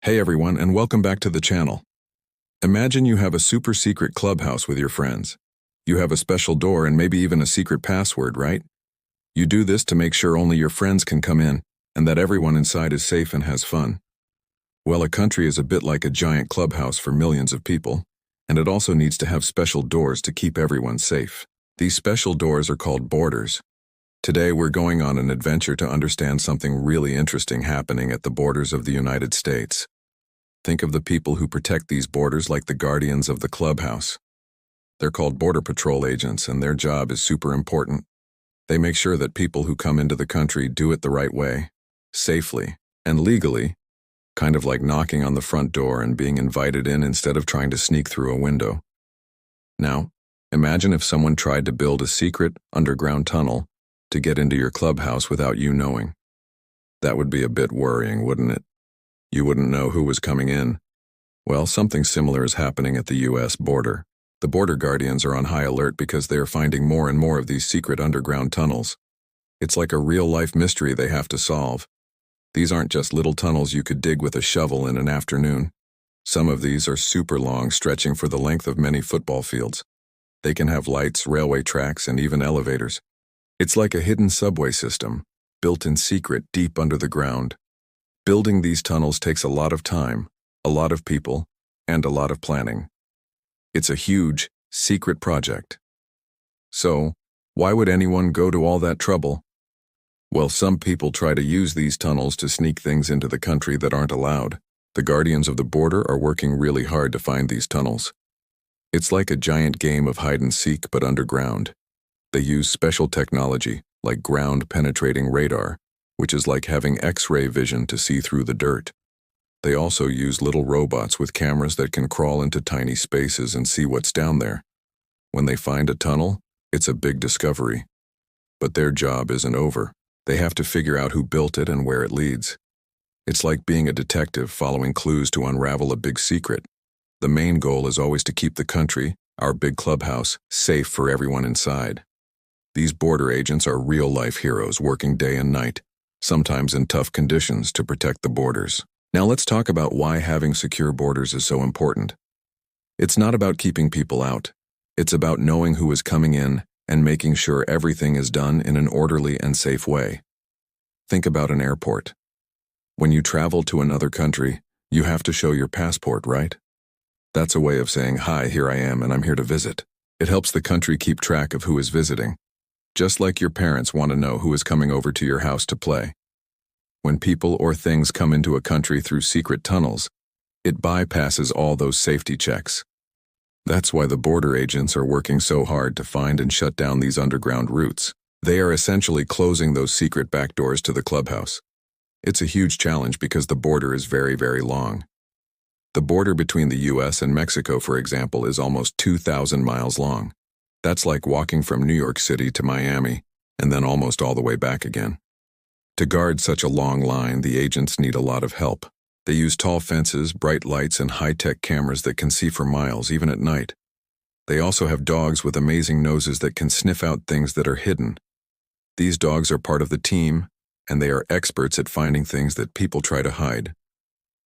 Hey everyone, and welcome back to the channel. Imagine you have a super secret clubhouse with your friends. You have a special door and maybe even a secret password, right? You do this to make sure only your friends can come in and that everyone inside is safe and has fun. Well, a country is a bit like a giant clubhouse for millions of people, and it also needs to have special doors to keep everyone safe. These special doors are called borders. Today we're going on an adventure to understand something really interesting happening at the borders of the United States. Think of the people who protect these borders like the guardians of the clubhouse. They're called Border Patrol agents, and their job is super important. They make sure that people who come into the country do it the right way, safely, and legally, kind of like knocking on the front door and being invited in instead of trying to sneak through a window. Now, imagine if someone tried to build a secret underground tunnel to get into your clubhouse without you knowing. That would be a bit worrying, wouldn't it? You wouldn't know who was coming in. Well, something similar is happening at the U.S. border. The border guardians are on high alert because they are finding more and more of these secret underground tunnels. It's like a real-life mystery they have to solve. These aren't just little tunnels you could dig with a shovel in an afternoon. Some of these are super long, stretching for the length of many football fields. They can have lights, railway tracks, and even elevators. It's like a hidden subway system, built in secret deep under the ground. Building these tunnels takes a lot of time, a lot of people, and a lot of planning. It's a huge, secret project. So, why would anyone go to all that trouble? Well, some people try to use these tunnels to sneak things into the country that aren't allowed. The guardians of the border are working really hard to find these tunnels. It's like a giant game of hide-and-seek but underground. They use special technology, like ground-penetrating radar, which is like having X-ray vision to see through the dirt. They also use little robots with cameras that can crawl into tiny spaces and see what's down there. When they find a tunnel, it's a big discovery. But their job isn't over. They have to figure out who built it and where it leads. It's like being a detective following clues to unravel a big secret. The main goal is always to keep the country, our big clubhouse, safe for everyone inside. These border agents are real-life heroes working day and night, sometimes in tough conditions to protect the borders. Now let's talk about why having secure borders is so important. It's not about keeping people out. It's about knowing who is coming in and making sure everything is done in an orderly and safe way. Think about an airport. When you travel to another country, you have to show your passport, right? That's a way of saying, "Hi, here I am and I'm here to visit." It helps the country keep track of who is visiting. Just like your parents want to know who is coming over to your house to play. When people or things come into a country through secret tunnels, it bypasses all those safety checks. That's why the border agents are working so hard to find and shut down these underground routes. They are essentially closing those secret backdoors to the clubhouse. It's a huge challenge because the border is very, very long. The border between the U.S. and Mexico, for example, is almost 2,000 miles long. That's like walking from New York City to Miami, and then almost all the way back again. To guard such a long line, the agents need a lot of help. They use tall fences, bright lights, and high-tech cameras that can see for miles, even at night. They also have dogs with amazing noses that can sniff out things that are hidden. These dogs are part of the team, and they are experts at finding things that people try to hide.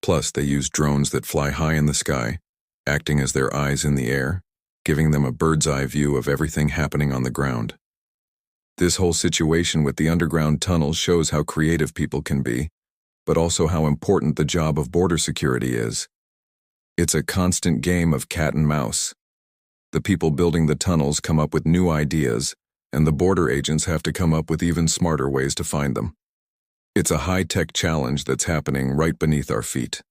Plus, they use drones that fly high in the sky, acting as their eyes in the air, giving them a bird's-eye view of everything happening on the ground. This whole situation with the underground tunnels shows how creative people can be, but also how important the job of border security is. It's a constant game of cat and mouse. The people building the tunnels come up with new ideas, and the border agents have to come up with even smarter ways to find them. It's a high-tech challenge that's happening right beneath our feet.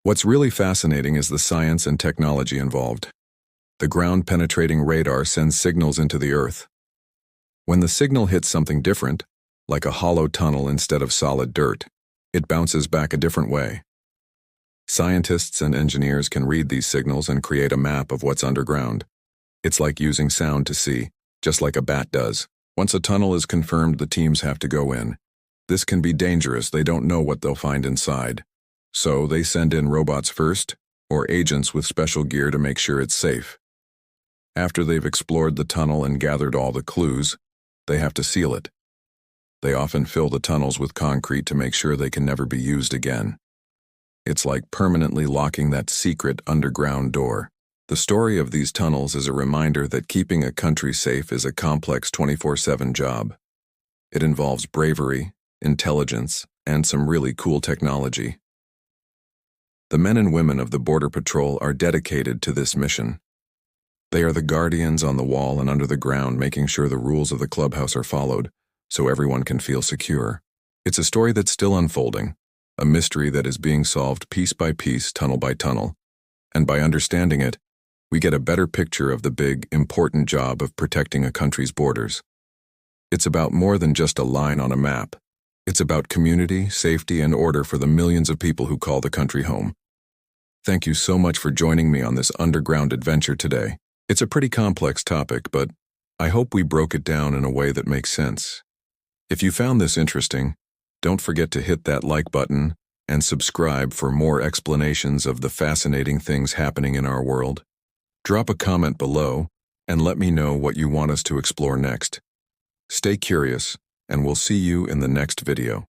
What's really fascinating is the science and technology involved. The ground-penetrating radar sends signals into the earth. When the signal hits something different, like a hollow tunnel instead of solid dirt, it bounces back a different way. Scientists and engineers can read these signals and create a map of what's underground. It's like using sound to see, just like a bat does. Once a tunnel is confirmed, the teams have to go in. This can be dangerous. They don't know what they'll find inside. So they send in robots first, or agents with special gear to make sure it's safe. After they've explored the tunnel and gathered all the clues, they have to seal it. They often fill the tunnels with concrete to make sure they can never be used again. It's like permanently locking that secret underground door. The story of these tunnels is a reminder that keeping a country safe is a complex 24/7 job. It involves bravery, intelligence, and some really cool technology. The men and women of the Border Patrol are dedicated to this mission. They are the guardians on the wall and under the ground, making sure the rules of the clubhouse are followed, so everyone can feel secure. It's a story that's still unfolding, a mystery that is being solved piece by piece, tunnel by tunnel. And by understanding it, we get a better picture of the big, important job of protecting a country's borders. It's about more than just a line on a map. It's about community, safety, and order for the millions of people who call the country home. Thank you so much for joining me on this underground adventure today. It's a pretty complex topic, but I hope we broke it down in a way that makes sense. If you found this interesting, don't forget to hit that like button and subscribe for more explanations of the fascinating things happening in our world. Drop a comment below and let me know what you want us to explore next. Stay curious, and we'll see you in the next video.